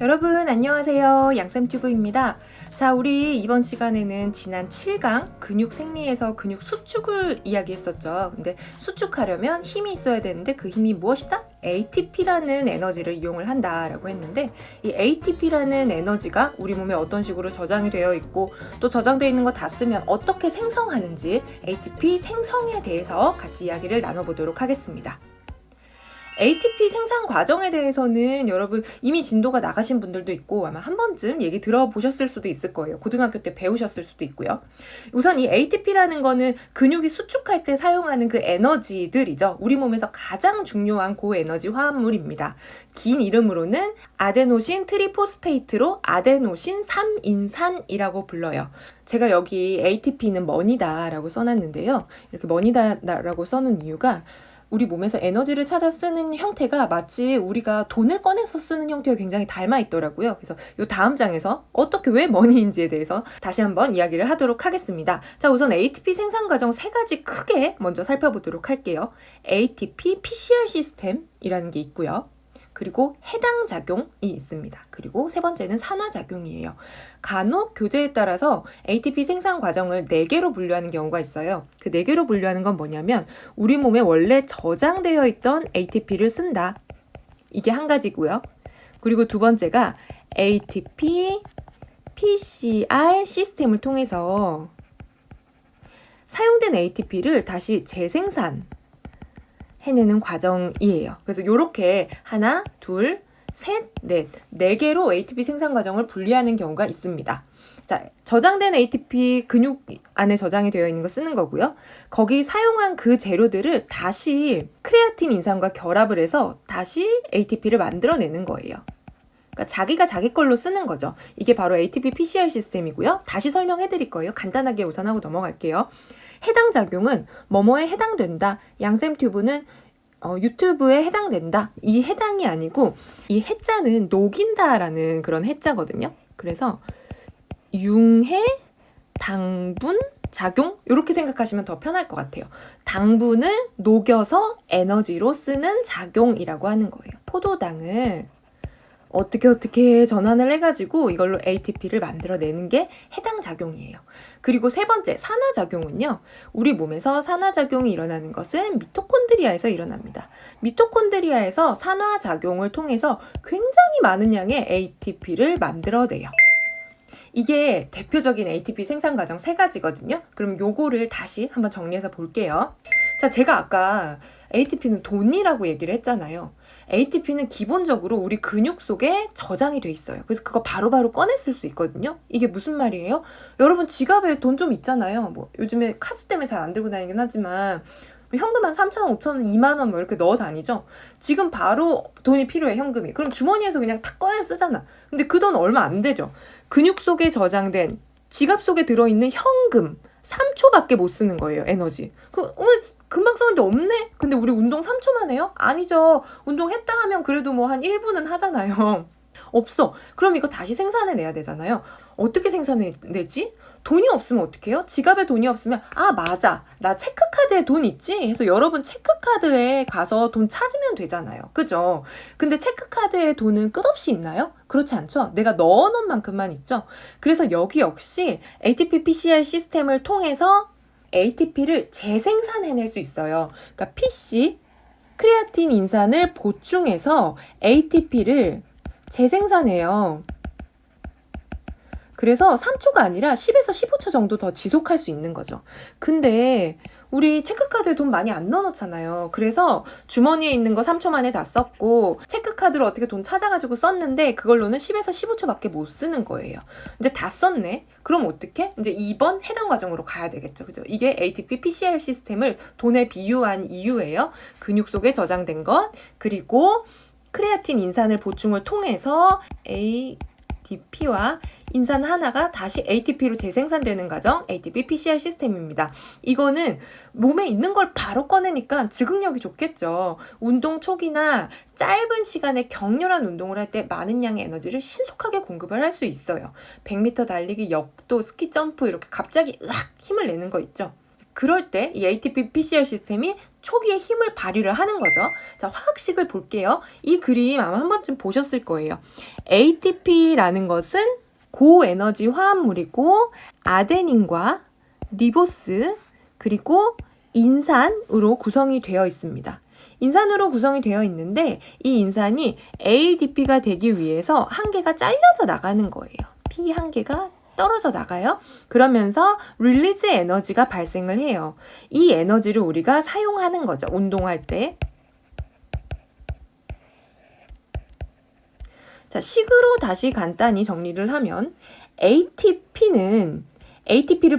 여러분 안녕하세요. 양쌤튜브입니다. 자, 우리 이번 시간에는 지난 7강 근육 생리에서 근육 수축을 이야기했었죠. 근데 수축하려면 힘이 있어야 되는데 그 힘이 무엇이다? ATP라는 에너지를 이용을 한다라고 했는데, 이 ATP라는 에너지가 우리 몸에 어떤 식으로 저장이 되어 있고 또 저장되어 있는 거 다 쓰면 어떻게 생성하는지, ATP 생성에 대해서 같이 이야기를 나눠보도록 하겠습니다. ATP 생산 과정에 대해서는 여러분 이미 진도가 나가신 분들도 있고 아마 한 번쯤 얘기 들어보셨을 수도 있을 거예요. 고등학교 때 배우셨을 수도 있고요. 우선 이 ATP라는 거는 근육이 수축할 때 사용하는 그 에너지들이죠. 우리 몸에서 가장 중요한 고에너지 화합물입니다. 긴 이름으로는 아데노신 트리포스페이트로 아데노신 3인산이라고 불러요. 제가 여기 ATP는 머니다 라고 써놨는데요. 이렇게 머니다 라고 써놓은 이유가 우리 몸에서 에너지를 찾아 쓰는 형태가 마치 우리가 돈을 꺼내서 쓰는 형태와 굉장히 닮아 있더라고요. 그래서 이 다음 장에서 어떻게 왜 머니인지에 대해서 다시 한번 이야기를 하도록 하겠습니다. 자, 우선 ATP 생산 과정 세 가지 크게 먼저 살펴보도록 할게요. ATP PCR 시스템이라는 게 있고요. 그리고 해당 작용이 있습니다. 그리고 세 번째는 산화작용이에요. 간혹 교재에 따라서 ATP 생산 과정을 4개로 분류하는 경우가 있어요. 그 4개로 분류하는 건 뭐냐면 우리 몸에 원래 저장되어 있던 ATP를 쓴다. 이게 한 가지고요. 그리고 두 번째가 ATP PCR 시스템을 통해서 사용된 ATP를 다시 재생산 해내는 과정이에요. 그래서 이렇게 하나, 둘, 셋, 넷, 4개로 ATP 생산 과정을 분리하는 경우가 있습니다. 자, 저장된 ATP 근육 안에 저장이 되어 있는 거 쓰는 거고요. 거기 사용한 그 재료들을 다시 크레아틴 인산과 결합을 해서 다시 ATP를 만들어내는 거예요. 그러니까 자기가 자기 걸로 쓰는 거죠. 이게 바로 ATP PCR 시스템이고요. 다시 설명해 드릴 거예요. 간단하게 우선 하고 넘어갈게요. 해당 작용은 뭐뭐에 해당된다. 양쌤튜브는 유튜브에 해당된다. 이 해당이 아니고 이 해자는 녹인다라는 그런 해자거든요. 그래서 융해, 당분, 작용 이렇게 생각하시면 더 편할 것 같아요. 당분을 녹여서 에너지로 쓰는 작용이라고 하는 거예요. 포도당을 어떻게 전환을 해가지고 이걸로 ATP를 만들어내는 게 해당 작용이에요. 그리고 세 번째, 산화작용은요. 우리 몸에서 산화작용이 일어나는 것은 미토콘드리아에서 일어납니다. 미토콘드리아에서 산화작용을 통해서 굉장히 많은 양의 ATP를 만들어내요. 이게 대표적인 ATP 생산 과정 3가지거든요. 그럼 요거를 다시 한번 정리해서 볼게요. 자, 제가 아까 ATP는 돈이라고 얘기를 했잖아요. ATP는 기본적으로 우리 근육 속에 저장이 돼 있어요. 그래서 그거 바로바로 꺼내 쓸 수 있거든요. 이게 무슨 말이에요? 여러분 지갑에 돈 좀 있잖아요. 뭐 요즘에 카드 때문에 잘 안 들고 다니긴 하지만 현금 한 3,000원, 5,000원, 2만 원 뭐 이렇게 넣어 다니죠. 지금 바로 돈이 필요해, 현금이. 그럼 주머니에서 그냥 탁 꺼내 쓰잖아. 근데 그 돈 얼마 안 되죠. 근육 속에 저장된 지갑 속에 들어있는 현금 3초밖에 못 쓰는 거예요, 에너지. 금방 썼는데 없네? 근데 우리 운동 3초만 해요? 아니죠. 운동했다 하면 그래도 뭐 한 1분은 하잖아요. 없어. 그럼 이거 다시 생산해내야 되잖아요. 어떻게 생산해내지? 돈이 없으면 어떡해요? 지갑에 돈이 없으면 맞아. 나 체크카드에 돈 있지? 해서 여러분 체크카드에 가서 돈 찾으면 되잖아요. 그죠? 근데 체크카드에 돈은 끝없이 있나요? 그렇지 않죠? 내가 넣어놓은 만큼만 있죠? 그래서 여기 역시 ATP PCR 시스템을 통해서 ATP를 재생산해낼 수 있어요. 그러니까 PC, 크레아틴 인산을 보충해서 ATP를 재생산해요. 그래서 3초가 아니라 10에서 15초 정도 더 지속할 수 있는 거죠. 근데 우리 체크카드에 돈 많이 안 넣어놓잖아요. 그래서 주머니에 있는 거 3초 만에 다 썼고 체크카드로 어떻게 돈 찾아가지고 썼는데 그걸로는 10에서 15초밖에 못 쓰는 거예요. 이제 다 썼네? 그럼 어떻게? 이제 2번 해당 과정으로 가야 되겠죠. 그죠? 이게 ATP PCR 시스템을 돈에 비유한 이유예요. 근육 속에 저장된 것, 그리고 크레아틴 인산을 보충을 통해서 ATP와 인산 하나가 다시 ATP로 재생산되는 과정, ATP PCR 시스템입니다. 이거는 몸에 있는 걸 바로 꺼내니까 즉응력이 좋겠죠. 운동 초기나 짧은 시간에 격렬한 운동을 할 때 많은 양의 에너지를 신속하게 공급을 할 수 있어요. 100m 달리기, 역도, 스키 점프 이렇게 갑자기 힘을 내는 거 있죠. 그럴 때 이 ATP PCR 시스템이 초기에 힘을 발휘를 하는 거죠. 자, 화학식을 볼게요. 이 그림 아마 한 번쯤 보셨을 거예요. ATP라는 것은 고에너지 화합물이고 아데닌과 리보스 그리고 인산으로 구성이 되어 있습니다. 인산으로 구성이 되어 있는데 이 인산이 ADP가 되기 위해서 한 개가 잘려져 나가는 거예요. P 한 개가 떨어져 나가요. 그러면서 릴리즈 에너지가 발생을 해요. 이 에너지를 우리가 사용하는 거죠. 운동할 때. 자, 식으로 다시 간단히 정리를 하면 ATP를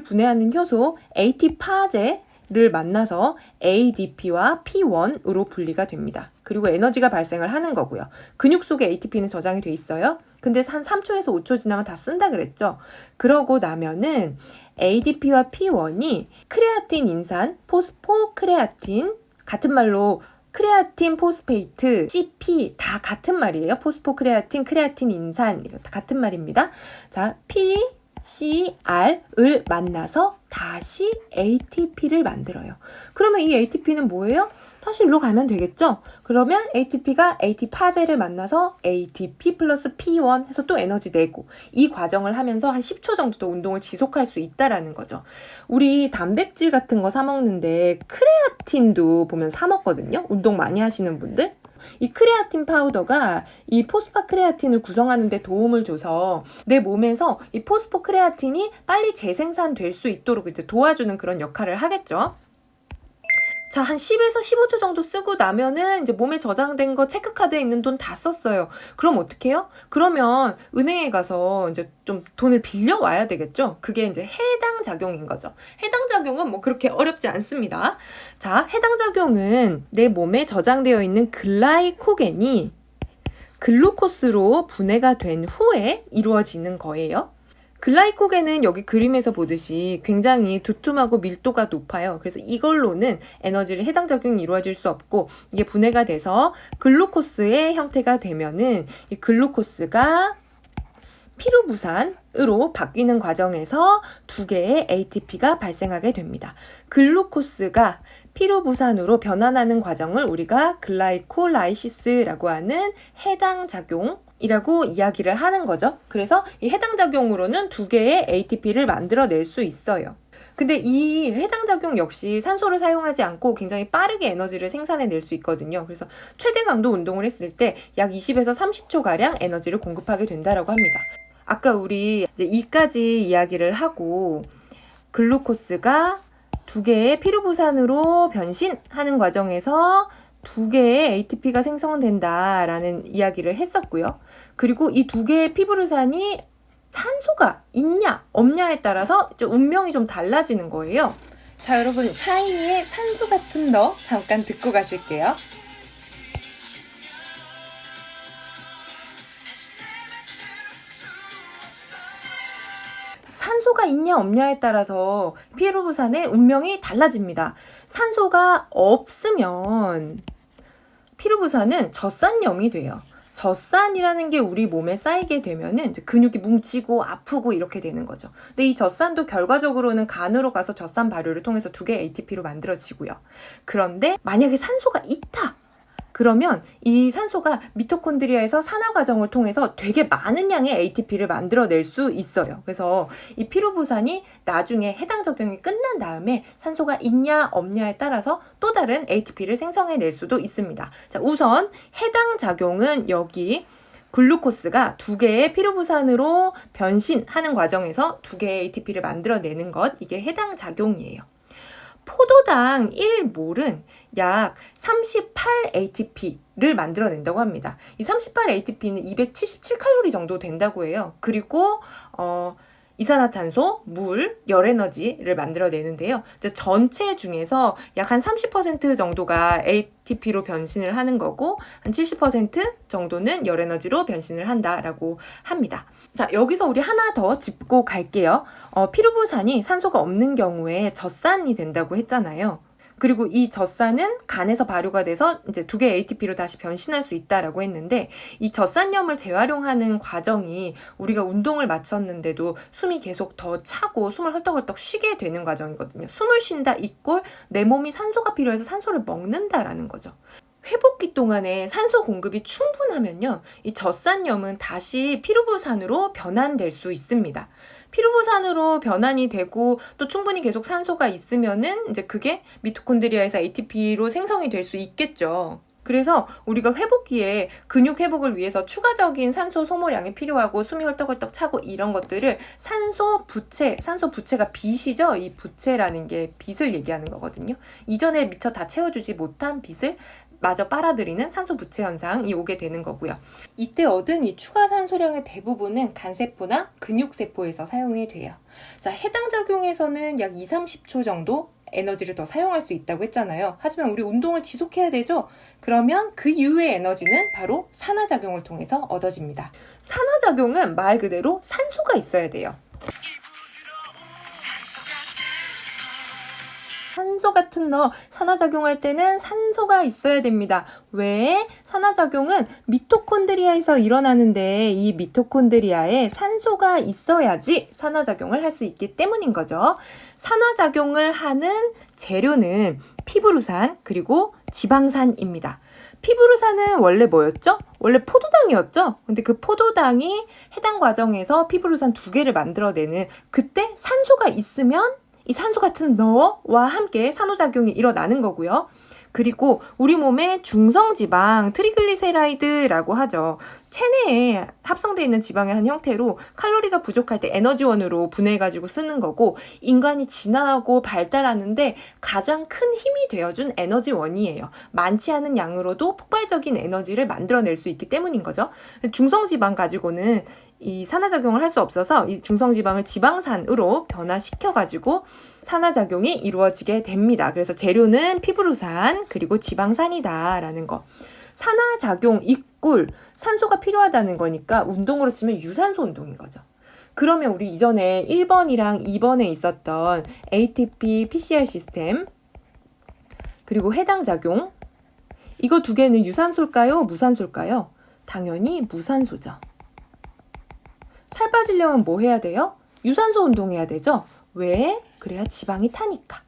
분해하는 효소 AT파제를 만나서 ADP와 P1으로 분리가 됩니다. 그리고 에너지가 발생을 하는 거고요. 근육 속에 ATP는 저장이 돼 있어요. 근데 한 3초에서 5초 지나면 다 쓴다 그랬죠. 그러고 나면은 ADP와 P1이 크레아틴 인산, 포스포크레아틴, 같은 말로 크레아틴 포스페이트, CP 다 같은 말이에요. 포스포크레아틴, 크레아틴 인산 이거 다 같은 말입니다. 자, PCR을 만나서 다시 ATP를 만들어요. 그러면 이 ATP는 뭐예요? 다시 일로 가면 되겠죠? 그러면 ATP가 AT파제를 만나서 ATP 플러스 P1 해서 또 에너지 내고 이 과정을 하면서 한 10초 정도 더 운동을 지속할 수 있다라는 거죠. 우리 단백질 같은 거 사 먹는데 크레아틴도 보면 사 먹거든요. 운동 많이 하시는 분들. 이 크레아틴 파우더가 이 포스파크레아틴을 구성하는 데 도움을 줘서 내 몸에서 이 포스포크레아틴이 빨리 재생산될 수 있도록 이제 도와주는 그런 역할을 하겠죠. 자, 한 10에서 15초 정도 쓰고 나면은 이제 몸에 저장된 거 체크카드에 있는 돈 다 썼어요. 그럼 어떻게 해요? 그러면 은행에 가서 이제 좀 돈을 빌려 와야 되겠죠? 그게 이제 해당 작용인 거죠. 해당 작용은 뭐 그렇게 어렵지 않습니다. 자, 해당 작용은 내 몸에 저장되어 있는 글라이코겐이 글루코스로 분해가 된 후에 이루어지는 거예요. 글라이코겐은 여기 그림에서 보듯이 굉장히 두툼하고 밀도가 높아요. 그래서 이걸로는 에너지를 해당 작용이 이루어질 수 없고 이게 분해가 돼서 글루코스의 형태가 되면은 이 글루코스가 피루부산으로 바뀌는 과정에서 두 개의 ATP가 발생하게 됩니다. 글루코스가 피루부산으로 변환하는 과정을 우리가 글라이콜라이시스라고 하는 해당 작용 이라고 이야기를 하는 거죠. 그래서 이 해당 작용으로는 두 개의 ATP를 만들어낼 수 있어요. 근데 이 해당 작용 역시 산소를 사용하지 않고 굉장히 빠르게 에너지를 생산해낼 수 있거든요. 그래서 최대 강도 운동을 했을 때 약 20에서 30초가량 에너지를 공급하게 된다라고 합니다. 아까 우리 이제 이까지 이야기를 하고 글루코스가 두 개의 피루부산으로 변신하는 과정에서 두 개의 ATP가 생성된다라는 이야기를 했었고요. 그리고 이 두 개의 피부르산이 산소가 있냐 없냐에 따라서 좀 운명이 좀 달라지는 거예요. 자, 여러분 샤이니의 산소 같은 너 잠깐 듣고 가실게요. 산소가 있냐 없냐에 따라서 피루부산의 운명이 달라집니다. 산소가 없으면 피루부산은 젖산염이 돼요. 젖산이라는 게 우리 몸에 쌓이게 되면은 이제 근육이 뭉치고 아프고 이렇게 되는 거죠. 근데 이 젖산도 결과적으로는 간으로 가서 젖산 발효를 통해서 두 개의 ATP로 만들어지고요. 그런데 만약에 산소가 있다. 그러면 이 산소가 미토콘드리아에서 산화 과정을 통해서 되게 많은 양의 ATP를 만들어낼 수 있어요. 그래서 이 피루부산이 나중에 해당 적용이 끝난 다음에 산소가 있냐 없냐에 따라서 또 다른 ATP를 생성해낼 수도 있습니다. 자, 우선 해당 작용은 여기 글루코스가 두 개의 피루부산으로 변신하는 과정에서 두 개의 ATP를 만들어내는 것, 이게 해당 작용이에요. 포도당 1몰은 약 38 ATP를 만들어낸다고 합니다. 이 38 ATP는 277칼로리 정도 된다고 해요. 그리고 이산화탄소, 물, 열에너지를 만들어내는데요. 이제 전체 중에서 약 한 30% 정도가 ATP로 변신을 하는 거고 한 70% 정도는 열에너지로 변신을 한다라고 합니다. 자, 여기서 우리 하나 더 짚고 갈게요. 피루부산이 산소가 없는 경우에 젖산이 된다고 했잖아요. 그리고 이 젖산은 간에서 발효가 돼서 이제 두 개의 ATP로 다시 변신할 수 있다라고 했는데, 이 젖산염을 재활용하는 과정이 우리가 운동을 마쳤는데도 숨이 계속 더 차고 숨을 헐떡헐떡 쉬게 되는 과정이거든요. 숨을 쉰다 이꼴 내 몸이 산소가 필요해서 산소를 먹는다라는 거죠. 회복기 동안에 산소 공급이 충분하면요, 이 젖산염은 다시 피루부산으로 변환될 수 있습니다. 피루부산으로 변환이 되고 또 충분히 계속 산소가 있으면은 이제 그게 미토콘드리아에서 ATP로 생성이 될 수 있겠죠. 그래서 우리가 회복기에 근육 회복을 위해서 추가적인 산소 소모량이 필요하고 숨이 헐떡헐떡 차고 이런 것들을 산소 부채가 빛이죠. 이 부채라는 게 빛을 얘기하는 거거든요. 이전에 미처 다 채워주지 못한 빛을 마저 빨아들이는 산소 부채 현상이 오게 되는 거고요. 이때 얻은 이 추가 산소량의 대부분은 간세포나 근육세포에서 사용이 돼요. 자, 해당 작용에서는 약 2-30초 정도 에너지를 더 사용할 수 있다고 했잖아요. 하지만 우리 운동을 지속해야 되죠? 그러면 그 이후의 에너지는 바로 산화작용을 통해서 얻어집니다. 산화작용은 말 그대로 산소가 있어야 돼요. 산소 같은 너 산화작용할 때는 산소가 있어야 됩니다. 왜? 산화작용은 미토콘드리아에서 일어나는데 이 미토콘드리아에 산소가 있어야지 산화작용을 할 수 있기 때문인 거죠. 산화작용을 하는 재료는 피브루산 그리고 지방산입니다. 피브루산은 원래 뭐였죠? 원래 포도당이었죠? 근데 그 포도당이 해당 과정에서 피브루산 2개를 만들어내는, 그때 산소가 있으면 이 산소 같은 너와 함께 산호작용이 일어나는 거고요. 그리고 우리 몸의 중성지방, 트리글리세라이드라고 하죠. 체내에 합성되어 있는 지방의 한 형태로 칼로리가 부족할 때 에너지원으로 분해해가지고 쓰는 거고, 인간이 진화하고 발달하는데 가장 큰 힘이 되어준 에너지원이에요. 많지 않은 양으로도 폭발적인 에너지를 만들어낼 수 있기 때문인 거죠. 중성지방 가지고는 이 산화작용을 할 수 없어서 이 중성지방을 지방산으로 변화시켜가지고 산화작용이 이루어지게 됩니다. 그래서 재료는 피브루산 그리고 지방산이다라는 거. 산화작용 이꼴 산소가 필요하다는 거니까 운동으로 치면 유산소 운동인 거죠. 그러면 우리 이전에 1번이랑 2번에 있었던 ATP, PCR 시스템 그리고 해당 작용, 이거 2개는 유산소일까요? 무산소일까요? 당연히 무산소죠. 살 빠지려면 뭐 해야 돼요? 유산소 운동해야 되죠? 왜? 그래야 지방이 타니까.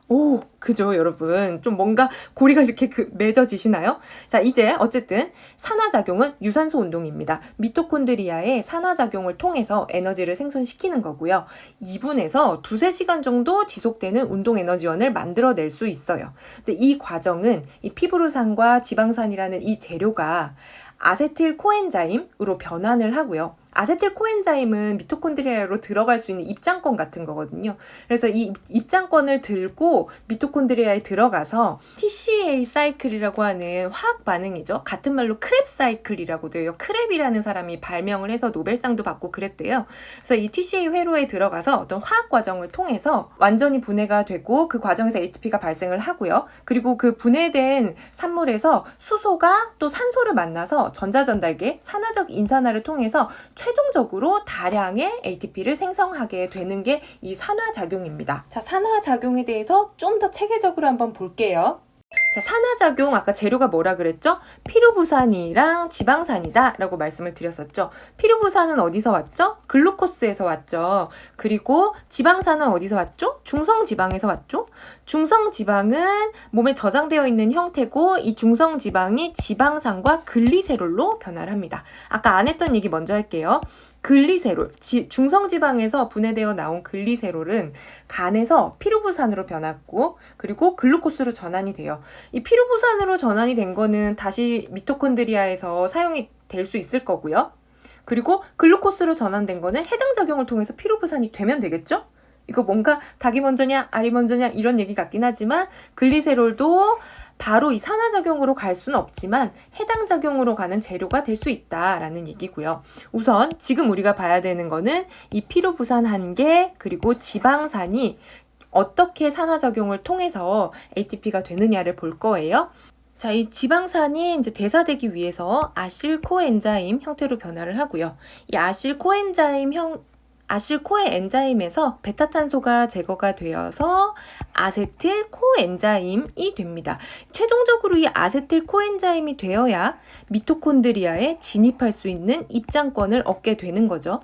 오, 그죠, 여러분? 좀 뭔가 고리가 이렇게 맺어지시나요? 자, 이제 어쨌든 산화작용은 유산소 운동입니다. 미토콘드리아의 산화작용을 통해서 에너지를 생성시키는 거고요. 2분에서 2-3시간 정도 지속되는 운동 에너지원을 만들어낼 수 있어요. 근데 이 과정은 이 피브루산과 지방산이라는 이 재료가 아세틸 코엔자임으로 변환을 하고요. 아세틸 코엔자임은 미토콘드리아로 들어갈 수 있는 입장권 같은 거거든요. 그래서 이 입장권을 들고 미토콘드리아에 들어가서 TCA 사이클이라고 하는 화학 반응이죠. 같은 말로 크랩 사이클이라고도 해요. 크랩이라는 사람이 발명을 해서 노벨상도 받고 그랬대요. 그래서 이 TCA 회로에 들어가서 어떤 화학 과정을 통해서 완전히 분해가 되고 그 과정에서 ATP가 발생을 하고요. 그리고 그 분해된 산물에서 수소가 또 산소를 만나서 전자전달계, 산화적 인산화를 통해서 최종적으로 다량의 ATP를 생성하게 되는 게 이 산화작용입니다. 자, 산화작용에 대해서 좀 더 체계적으로 한번 볼게요. 자, 산화작용 아까 재료가 뭐라 그랬죠? 피루부산이랑 지방산이다 라고 말씀을 드렸었죠. 피루부산은 어디서 왔죠? 글루코스에서 왔죠. 그리고 지방산은 어디서 왔죠? 중성지방에서 왔죠. 중성지방은 몸에 저장되어 있는 형태고 이 중성지방이 지방산과 글리세롤로 변화를 합니다. 아까 안 했던 얘기 먼저 할게요. 글리세롤, 중성지방에서 분해되어 나온 글리세롤은 간에서 피루부산으로 변했고 그리고 글루코스로 전환이 돼요. 이 피루부산으로 전환이 된 거는 다시 미토콘드리아에서 사용이 될 수 있을 거고요. 그리고 글루코스로 전환된 거는 해당 작용을 통해서 피루부산이 되면 되겠죠? 이거 뭔가 닭이 먼저냐 알이 먼저냐 이런 얘기 같긴 하지만 글리세롤도 바로 이 산화작용으로 갈 수는 없지만 해당 작용으로 가는 재료가 될 수 있다라는 얘기고요. 우선 지금 우리가 봐야 되는 거는 이 피루부산 1개 그리고 지방산이 어떻게 산화작용을 통해서 ATP가 되느냐를 볼 거예요. 자, 이 지방산이 이제 대사되기 위해서 아실코엔자임 형태로 변화를 하고요. 이 아실코에 엔자임에서 베타탄소가 제거가 되어서 아세틸 코엔자임이 됩니다. 최종적으로 이 아세틸 코엔자임이 되어야 미토콘드리아에 진입할 수 있는 입장권을 얻게 되는 거죠.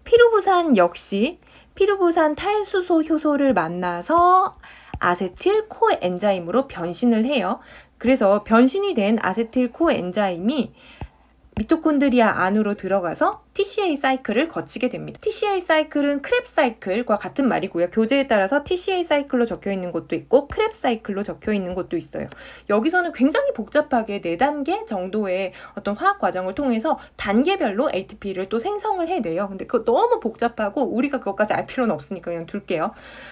피루부산 역시 피루부산 탈수소 효소를 만나서 아세틸 코엔자임으로 변신을 해요. 그래서 변신이 된 아세틸 코엔자임이 미토콘드리아 안으로 들어가서 TCA 사이클을 거치게 됩니다. TCA 사이클은 크랩 사이클과 같은 말이고요. 교재에 따라서 TCA 사이클로 적혀 있는 곳도 있고 크랩 사이클로 적혀 있는 곳도 있어요. 여기서는 굉장히 복잡하게 4단계 정도의 어떤 화학 과정을 통해서 단계별로 ATP를 또 생성을 해내요. 근데 그거 너무 복잡하고 우리가 그것까지 알 필요는 없으니까 그냥 둘게요.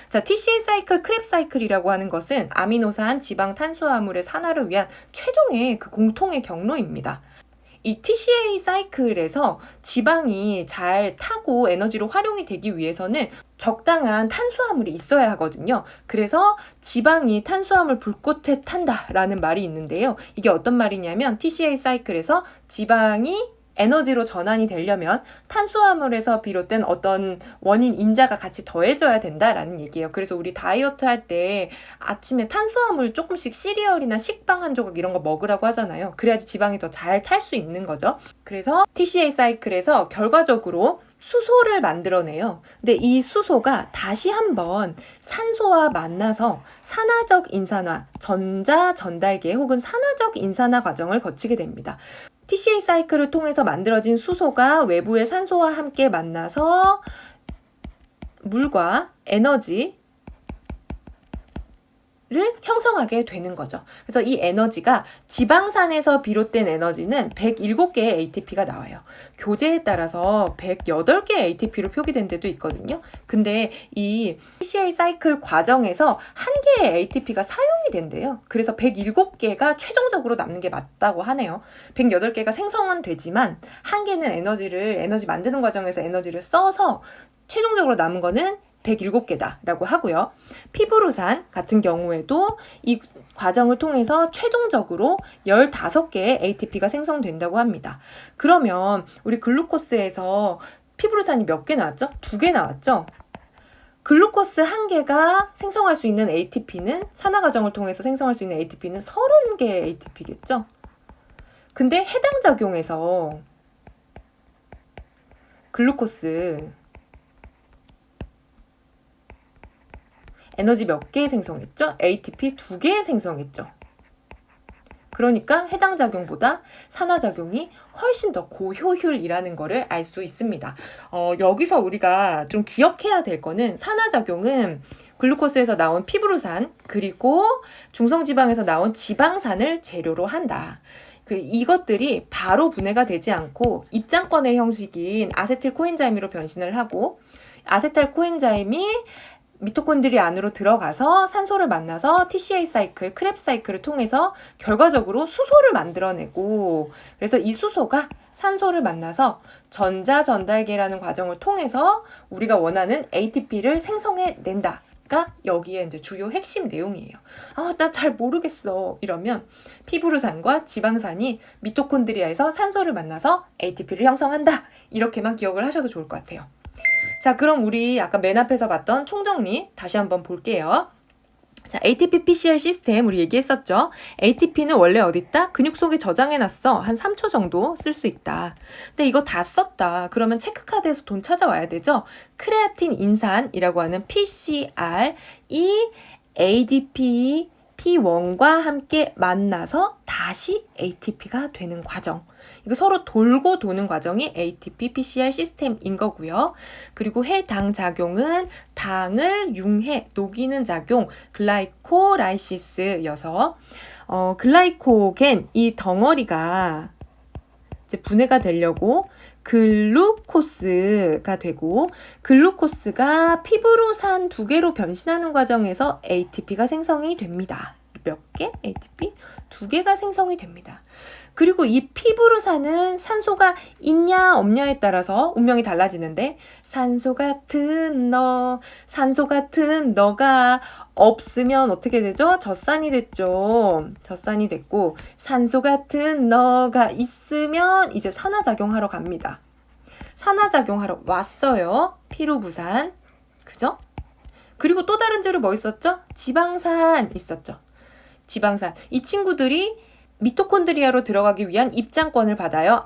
자, TCA 사이클, 크랩 사이클이라고 하는 것은 아미노산, 지방, 탄수화물의 산화를 위한 최종의 그 공통의 경로입니다. 이 TCA 사이클에서 지방이 잘 타고 에너지로 활용이 되기 위해서는 적당한 탄수화물이 있어야 하거든요. 그래서 지방이 탄수화물 불꽃에 탄다라는 말이 있는데요. 이게 어떤 말이냐면 TCA 사이클에서 지방이 에너지로 전환이 되려면 탄수화물에서 비롯된 어떤 원인 인자가 같이 더해져야 된다라는 얘기예요. 그래서 우리 다이어트 할 때 아침에 탄수화물 조금씩 시리얼이나 식빵 한 조각 이런 거 먹으라고 하잖아요. 그래야지 지방이 더 잘 탈 수 있는 거죠. 그래서 TCA 사이클에서 결과적으로 수소를 만들어내요. 근데 이 수소가 다시 한번 산소와 만나서 산화적 인산화, 전자 전달계 혹은 산화적 인산화 과정을 거치게 됩니다. TCA 사이클을 통해서 만들어진 수소가 외부의 산소와 함께 만나서 물과 에너지를 형성하게 되는 거죠. 그래서 이 에너지가 지방산에서 비롯된 에너지는 107개의 ATP가 나와요. 교재에 따라서 108개의 ATP로 표기된 데도 있거든요. 근데 이 TCA 사이클 과정에서 한 개의 ATP가 사용이 된대요. 그래서 107개가 최종적으로 남는 게 맞다고 하네요. 108개가 생성은 되지만 한 개는 에너지 만드는 과정에서 에너지를 써서 최종적으로 남은 거는 107개다라고 하고요. 피브루산 같은 경우에도 이 과정을 통해서 최종적으로 15개의 ATP가 생성된다고 합니다. 그러면 우리 글루코스에서 피브루산이 몇 개 나왔죠? 2개 나왔죠? 글루코스 1개가 생성할 수 있는 ATP는 산화 과정을 통해서 생성할 수 있는 ATP는 30개의 ATP겠죠? 근데 해당 작용에서 글루코스 에너지 몇 개 생성했죠? ATP 2개 생성했죠. 그러니까 해당 작용보다 산화작용이 훨씬 더 고효율이라는 거를 알 수 있습니다. 여기서 우리가 좀 기억해야 될 거는 산화작용은 글루코스에서 나온 피브루산 그리고 중성지방에서 나온 지방산을 재료로 한다. 이것들이 바로 분해가 되지 않고 입장권의 형식인 아세틸 코엔자임으로 변신을 하고 아세틸 코엔자임이 미토콘드리아 안으로 들어가서 산소를 만나서 TCA 사이클, 크랩 사이클을 통해서 결과적으로 수소를 만들어내고 그래서 이 수소가 산소를 만나서 전자 전달계라는 과정을 통해서 우리가 원하는 ATP를 생성해낸다가 여기에 이제 주요 핵심 내용이에요. 나 잘 모르겠어. 이러면 피브루산과 지방산이 미토콘드리아에서 산소를 만나서 ATP를 형성한다. 이렇게만 기억을 하셔도 좋을 것 같아요. 자, 그럼 우리 아까 맨 앞에서 봤던 총정리 다시 한번 볼게요. 자, ATP PCR 시스템 우리 얘기했었죠. ATP는 원래 어디 있다? 근육 속에 저장해놨어. 한 3초 정도 쓸 수 있다. 근데 이거 다 썼다. 그러면 체크카드에서 돈 찾아와야 되죠. 크레아틴 인산이라고 하는 PCR 이 ADP P1과 함께 만나서 다시 ATP가 되는 과정. 이거 서로 돌고 도는 과정이 ATP PCR 시스템인 거고요. 그리고 해당 작용은 당을 융해 녹이는 작용 글라이코라이시스여서 글라이코겐 이 덩어리가 이제 분해가 되려고 글루코스가 되고 글루코스가 피브루산 2개로 변신하는 과정에서 ATP가 생성이 됩니다. 몇 개? ATP? 2개가 생성이 됩니다. 그리고 이 피브루산은 산소가 있냐 없냐에 따라서 운명이 달라지는데 산소 같은 너가 없으면 어떻게 되죠? 젖산이 됐죠. 젖산이 됐고 산소 같은 너가 있으면 이제 산화작용하러 갑니다. 산화작용하러 왔어요. 피루부산. 그죠? 그리고 또 다른 재료 뭐 있었죠? 지방산 있었죠. 지방산. 이 친구들이 미토콘드리아로 들어가기 위한 입장권을 받아요.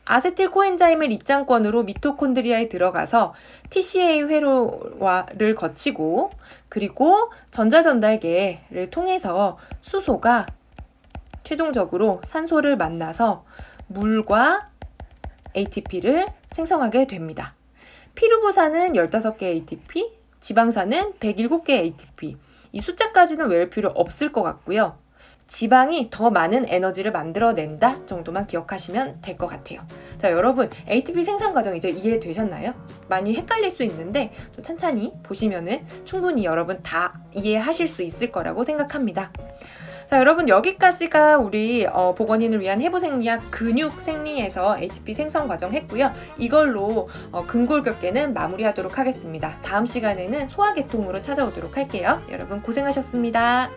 아세틸코엔자임을 입장권으로 미토콘드리아에 들어가서 TCA 회로를 거치고 그리고 전자전달계를 통해서 수소가 최종적으로 산소를 만나서 물과 ATP를 생성하게 됩니다. 피루부산은 15개 ATP, 지방산은 107개 ATP. 이 숫자까지는 외울 필요 없을 것 같고요. 지방이 더 많은 에너지를 만들어낸다 정도만 기억하시면 될 것 같아요. 자, 여러분 ATP 생산 과정 이제 이해되셨나요? 많이 헷갈릴 수 있는데 좀 천천히 보시면은 충분히 여러분 다 이해하실 수 있을 거라고 생각합니다. 자, 여러분 여기까지가 우리 보건인을 위한 해부생리학 근육생리에서 ATP 생성 과정 했고요. 이걸로 근골격계는 마무리하도록 하겠습니다. 다음 시간에는 소화계통으로 찾아오도록 할게요. 여러분 고생하셨습니다.